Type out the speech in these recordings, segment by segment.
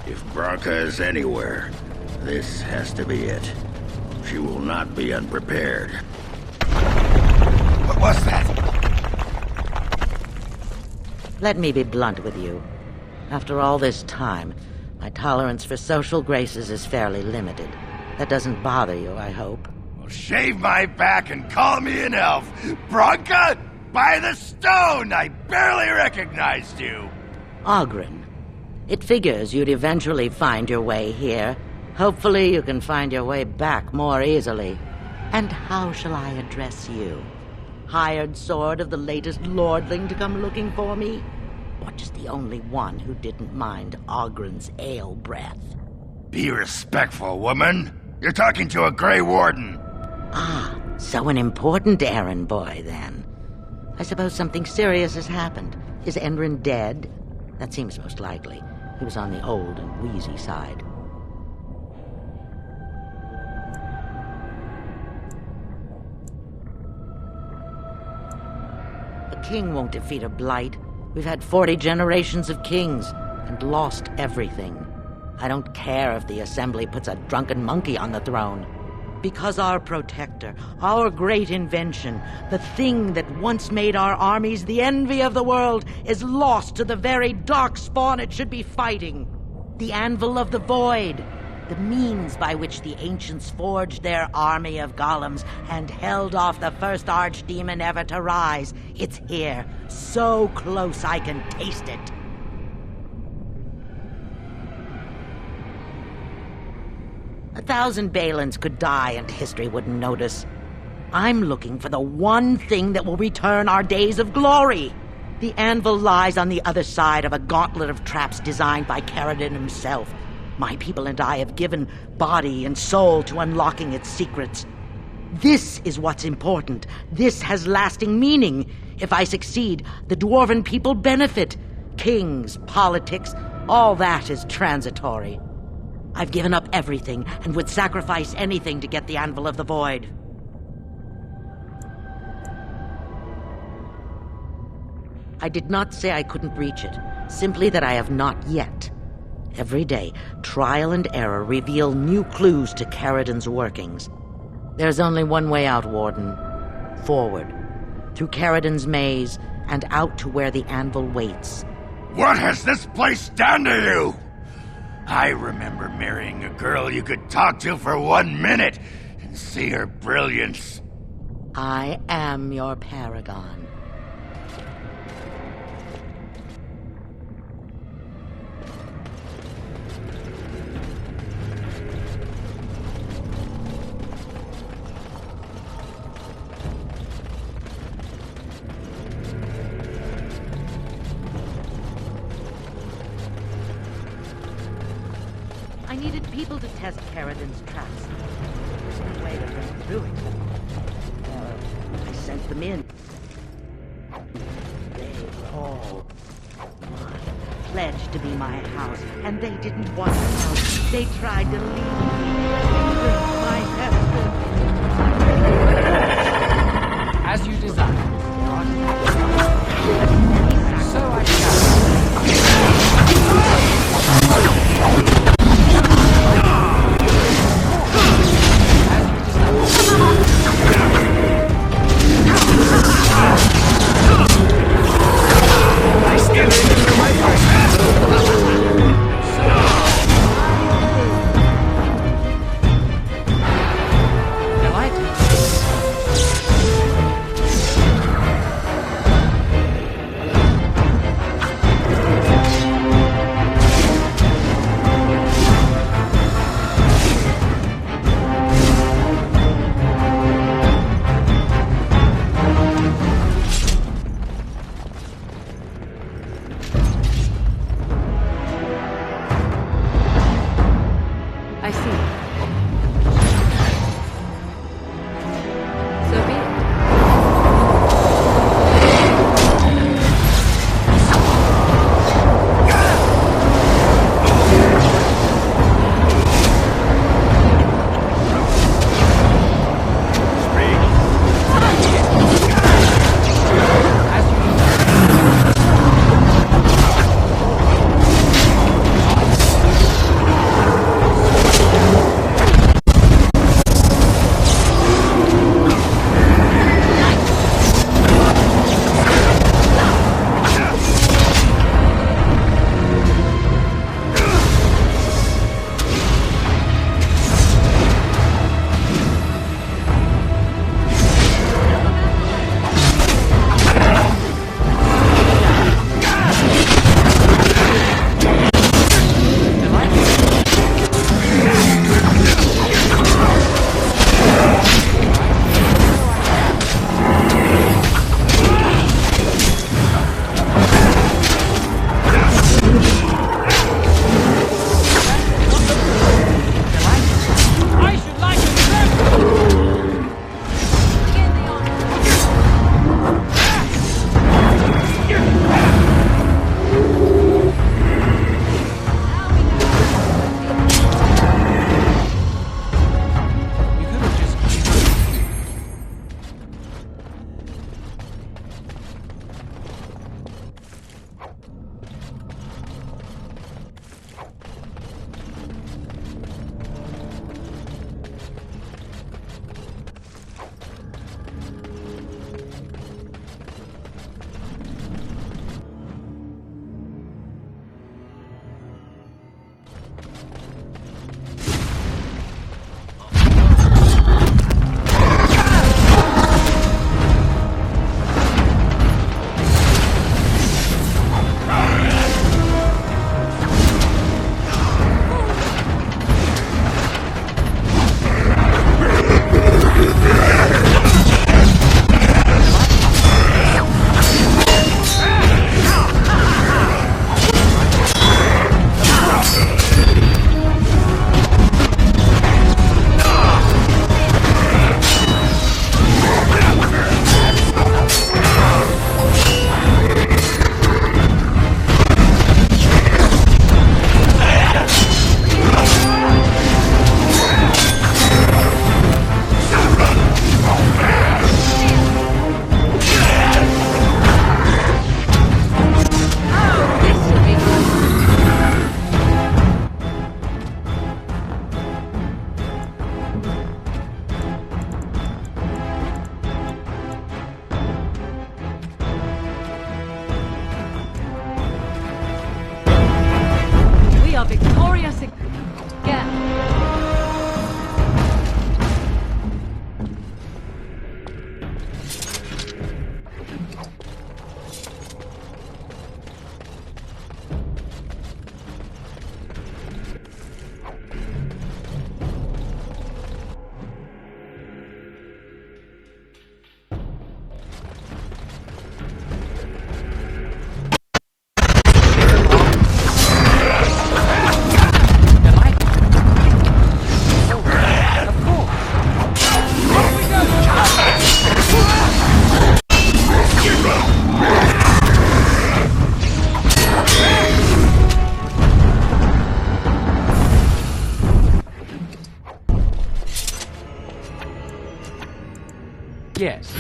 If Bronca is anywhere, this has to be it. She will not be unprepared. What was that? Let me be blunt with you. After all this time, my tolerance for social graces is fairly limited. That doesn't bother you, I hope. Well, shave my back and call me an elf. Bronca, by the stone, I barely recognized you. Ogren. It figures you'd eventually find your way here. Hopefully you can find your way back more easily. And how shall I address you? Hired sword of the latest lordling to come looking for me? Or just the only one who didn't mind Ogren's ale breath? Be respectful, woman. You're talking to a Grey Warden. Ah, so an important errand boy, then. I suppose something serious has happened. Is Enrin dead? That seems most likely. He was on the old and wheezy side. A king won't defeat a blight. We've had 40 generations of kings, and lost everything. I don't care if the Assembly puts a drunken monkey on the throne. Because our protector, our great invention, the thing that once made our armies the envy of the world, is lost to the very dark spawn it should be fighting. The Anvil of the Void, the means by which the ancients forged their army of golems and held off the first archdemon ever to rise. It's here, so close I can taste it. A thousand Balins could die and history wouldn't notice. I'm looking for the one thing that will return our days of glory. The anvil lies on the other side of a gauntlet of traps designed by Paragon himself. My people and I have given body and soul to unlocking its secrets. This is what's important. This has lasting meaning. If I succeed, the Dwarven people benefit. Kings, politics, all that is transitory. I've given up everything and would sacrifice anything to get the Anvil of the Void. I did not say I couldn't reach it, simply that I have not yet. Every day, trial and error reveal new clues to Caridon's workings. There's only one way out, Warden. Forward. Through Caridon's maze, and out to where the anvil waits. What has this place done to you? I remember marrying a girl you could talk to for 1 minute and see her brilliance. I am your Paragon. I needed people to test Caridon's traps. There's no way to break through it. I sent them in. They were all mine. Pledged to be my house, and they didn't want the house. They tried to leave me. My husband. As you desire. So I shall. We are victorious again. Yes.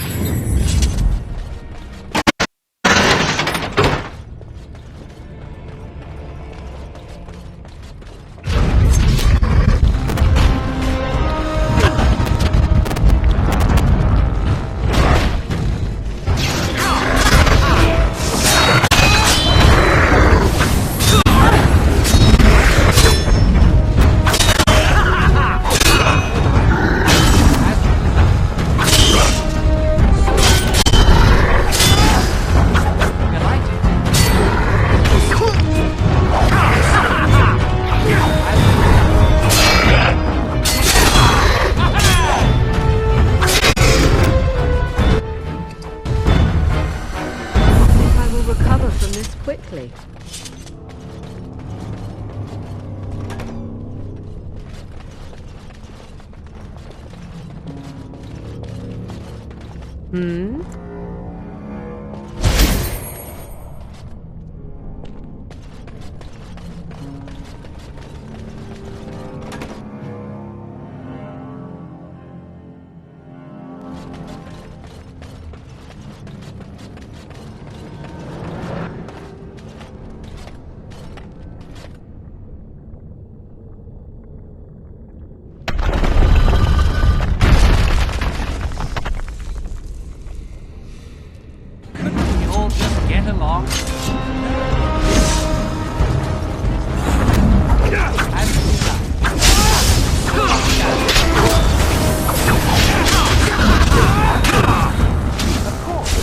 I will recover from this quickly. Hmm? Couldn't we all just get along? As you desire. Of course.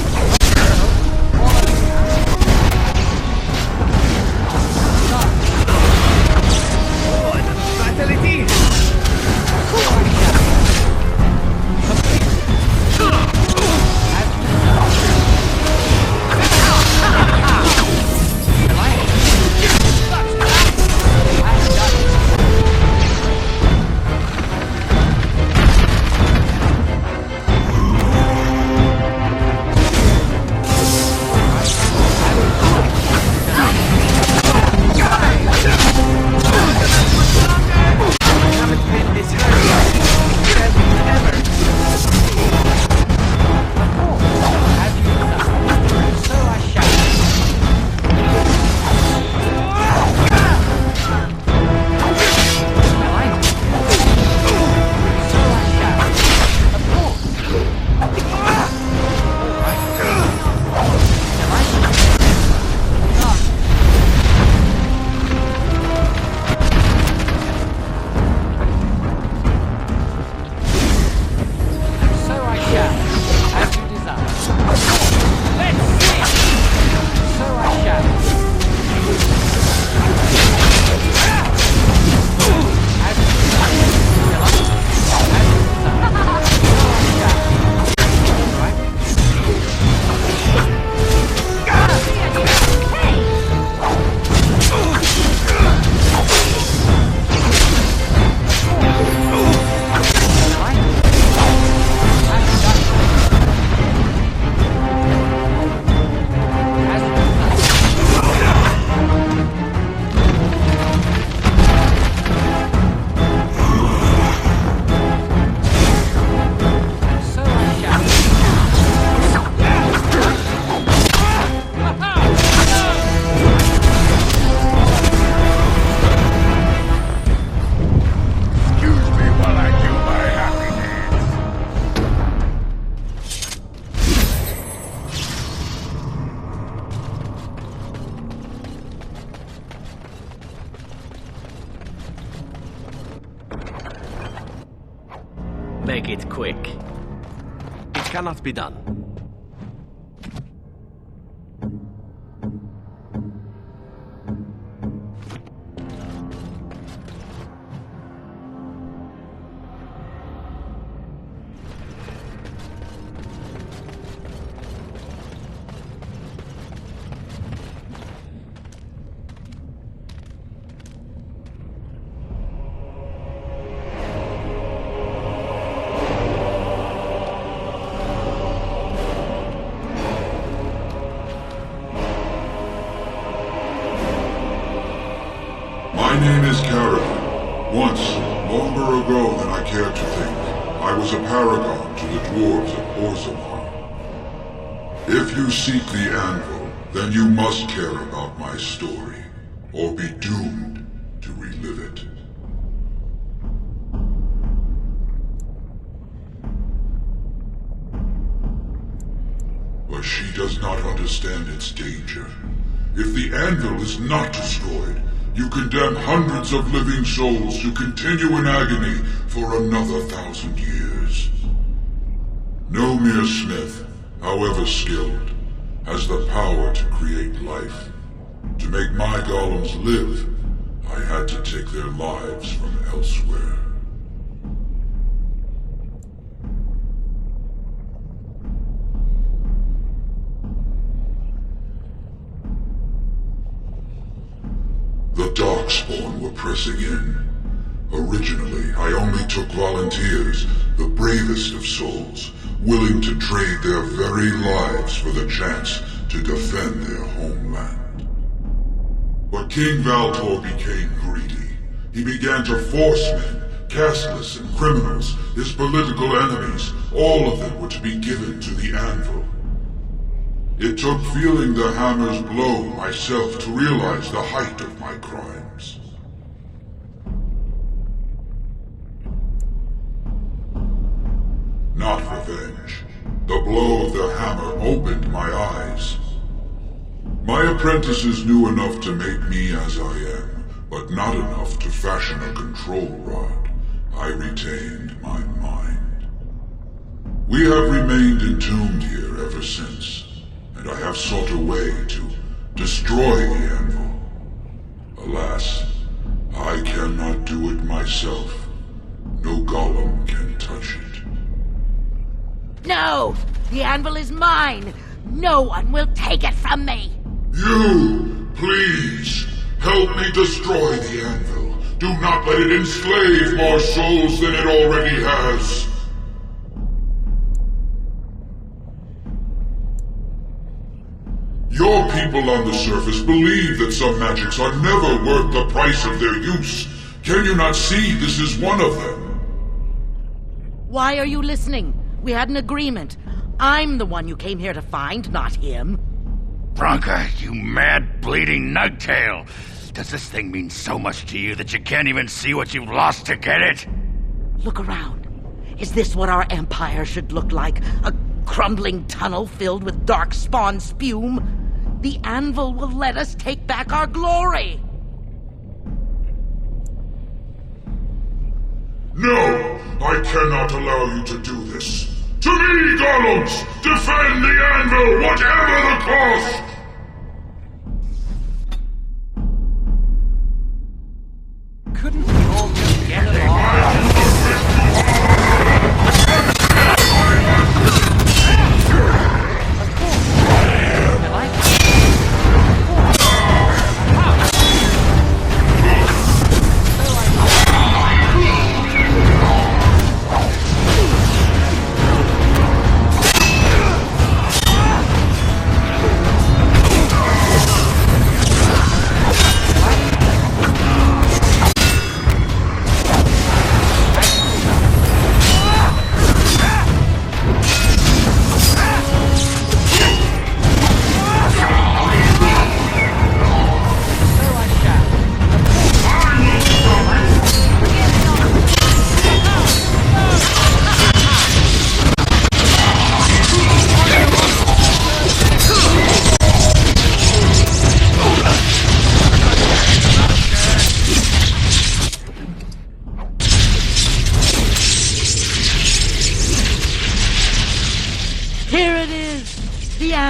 Make it quick. It cannot be done. My name is Paragon. Once, longer ago than I care to think, I was a paragon to the dwarves of Orzammar. If you seek the anvil, then you must care about my story, or be doomed to relive it. But she does not understand its danger. If the anvil is not destroyed, you condemn hundreds of living souls to continue in agony for another 1,000 years. No mere smith, however skilled, has the power to create life. To make my golems live, I had to take their lives from elsewhere. The Darkspawn were pressing in. Originally, I only took volunteers, the bravest of souls, willing to trade their very lives for the chance to defend their homeland. But King Valtor became greedy. He began to force men, casteless and criminals, his political enemies, all of them were to be given to the anvil. It took feeling the hammer's blow myself to realize the height of my crimes. Not revenge. The blow of the hammer opened my eyes. My apprentices knew enough to make me as I am, but not enough to fashion a control rod. I retained my mind. We have remained entombed here ever since. And I have sought a way to destroy the anvil. Alas, I cannot do it myself. No golem can touch it. No! The anvil is mine! No one will take it from me! You, please, help me destroy the anvil. Do not let it enslave more souls than it already has. Your people on the surface believe that some magics are never worth the price of their use. Can you not see this is one of them? Why are you listening? We had an agreement. I'm the one you came here to find, not him. Bronca, you mad, bleeding nugtail! Does this thing mean so much to you that you can't even see what you've lost to get it? Look around. Is this what our empire should look like? A crumbling tunnel filled with darkspawn spume? The anvil will let us take back our glory! No! I cannot allow you to do this. To me, golems! Defend the anvil, whatever the cost! Couldn't we all just get along?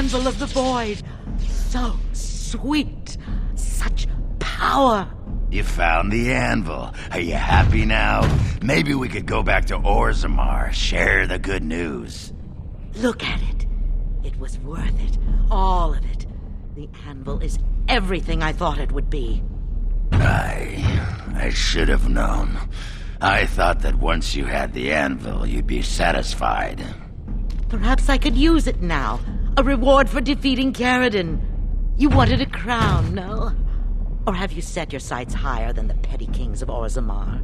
Anvil of the Void. So sweet. Such power. You found the anvil. Are you happy now? Maybe we could go back to Orzammar, share the good news. Look at it. It was worth it. All of it. The anvil is everything I thought it would be. I should have known. I thought that once you had the anvil, you'd be satisfied. Perhaps I could use it now. A reward for defeating Paragon. You wanted a crown, no? Or have you set your sights higher than the petty kings of Orzammar?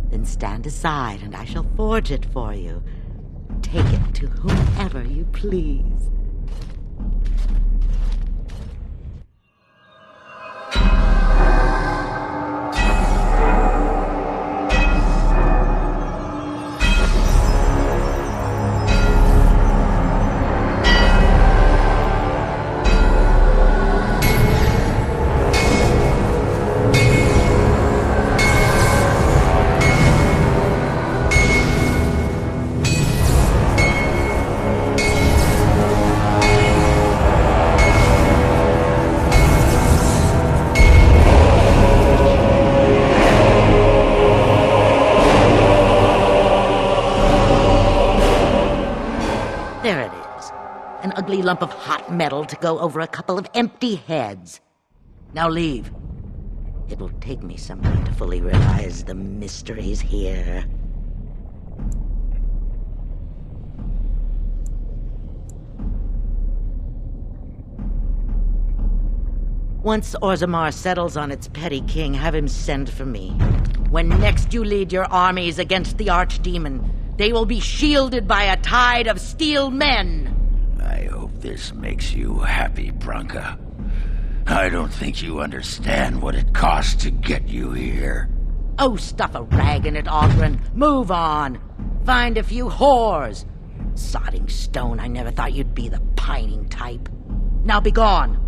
Then stand aside and I shall forge it for you. Take it to whomever you please. There it is. An ugly lump of hot metal to go over a couple of empty heads. Now leave. It will take me some time to fully realize the mysteries here. Once Orzammar settles on its petty king, have him send for me. When next you lead your armies against the archdemon, they will be shielded by a tide of steel men. I hope this makes you happy, Branka. I don't think you understand what it cost to get you here. Oh, stuff a rag in it, Ogren. Move on. Find a few whores. Sodding stone, I never thought you'd be the pining type. Now be gone.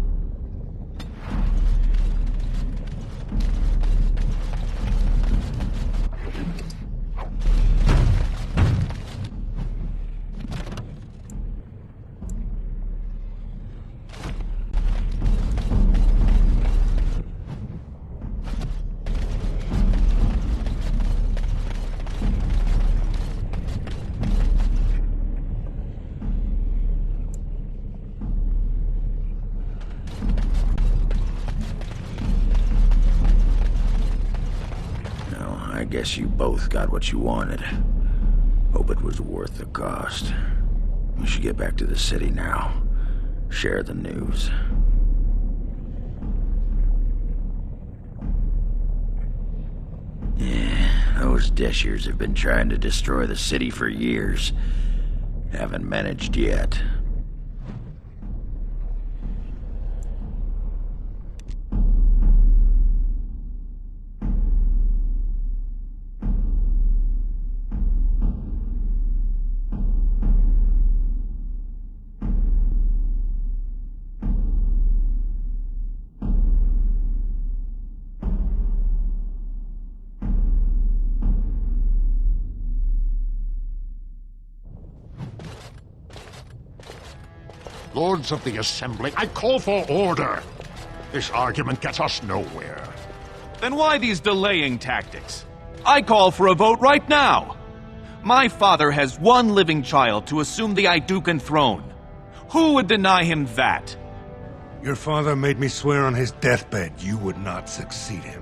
I guess you both got what you wanted. Hope it was worth the cost. We should get back to the city now. Share the news. Yeah, those Deshirs have been trying to destroy the city for years. Haven't managed yet. Lords of the Assembly, I call for order. This argument gets us nowhere. Then why these delaying tactics? I call for a vote right now. My father has one living child to assume the Idukan throne. Who would deny him that? Your father made me swear on his deathbed you would not succeed him.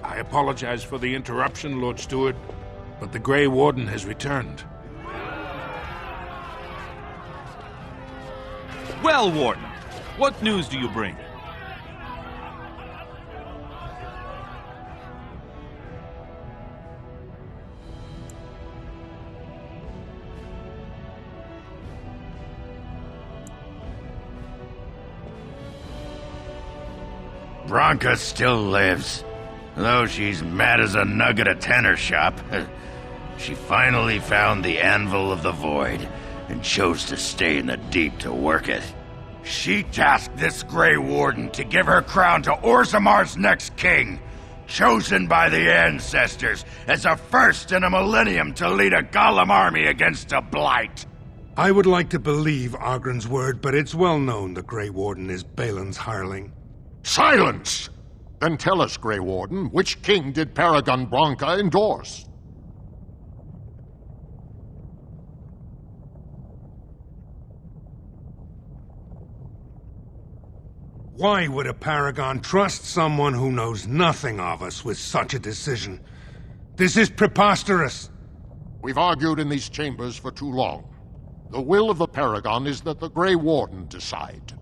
I apologize for the interruption, Lord Steward, but the Grey Warden has returned. Well, Warden, what news do you bring? Branka still lives. Though she's mad as a nug at a tanner shop. She finally found the Anvil of the Void, and chose to stay in the deep to work it. She tasked this Grey Warden to give her crown to Orzamar's next king, chosen by the ancestors as a first in a millennium to lead a Golem army against a blight. I would like to believe Ogren's word, but it's well known the Grey Warden is Balin's hireling. Silence! Then tell us, Grey Warden, which king did Paragon Branka endorse? Why would a Paragon trust someone who knows nothing of us with such a decision? This is preposterous! We've argued in these chambers for too long. The will of the Paragon is that the Grey Warden decide.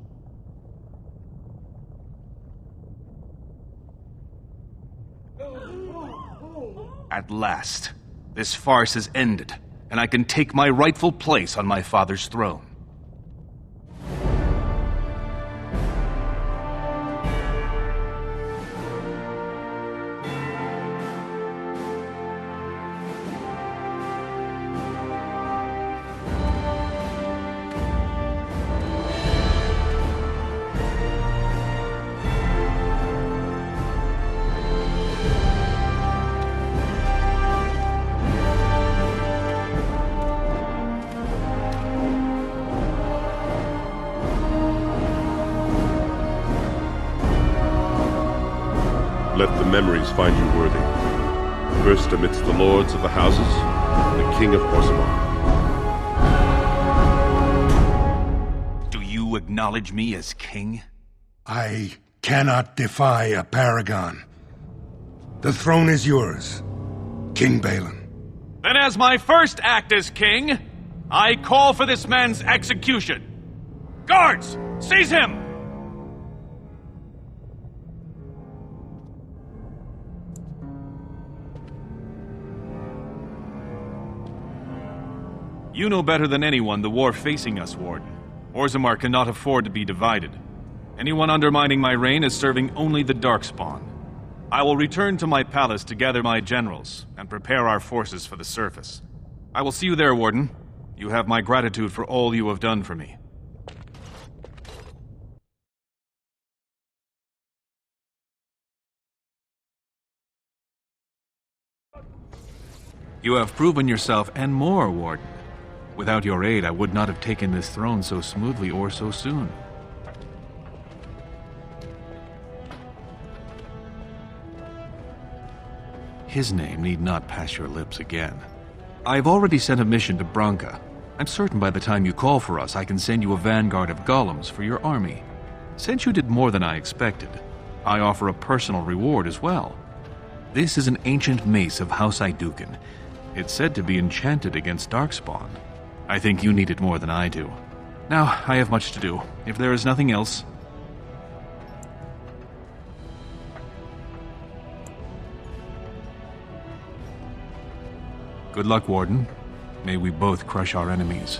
At last, this farce has ended, and I can take my rightful place on my father's throne. Let the memories find you worthy. First amidst the lords of the houses, the King of Orzammar. Do you acknowledge me as king? I cannot defy a Paragon. The throne is yours, King Balin. Then as my first act as king, I call for this man's execution. Guards, seize him! You know better than anyone the war facing us, Warden. Orzammar cannot afford to be divided. Anyone undermining my reign is serving only the Darkspawn. I will return to my palace to gather my generals and prepare our forces for the surface. I will see you there, Warden. You have my gratitude for all you have done for me. You have proven yourself and more, Warden. Without your aid, I would not have taken this throne so smoothly or so soon. His name need not pass your lips again. I've already sent a mission to Branka. I'm certain by the time you call for us, I can send you a vanguard of golems for your army. Since you did more than I expected, I offer a personal reward as well. This is an ancient mace of House Idukan. It's said to be enchanted against Darkspawn. I think you need it more than I do. Now, I have much to do. If there is nothing else... Good luck, Warden. May we both crush our enemies.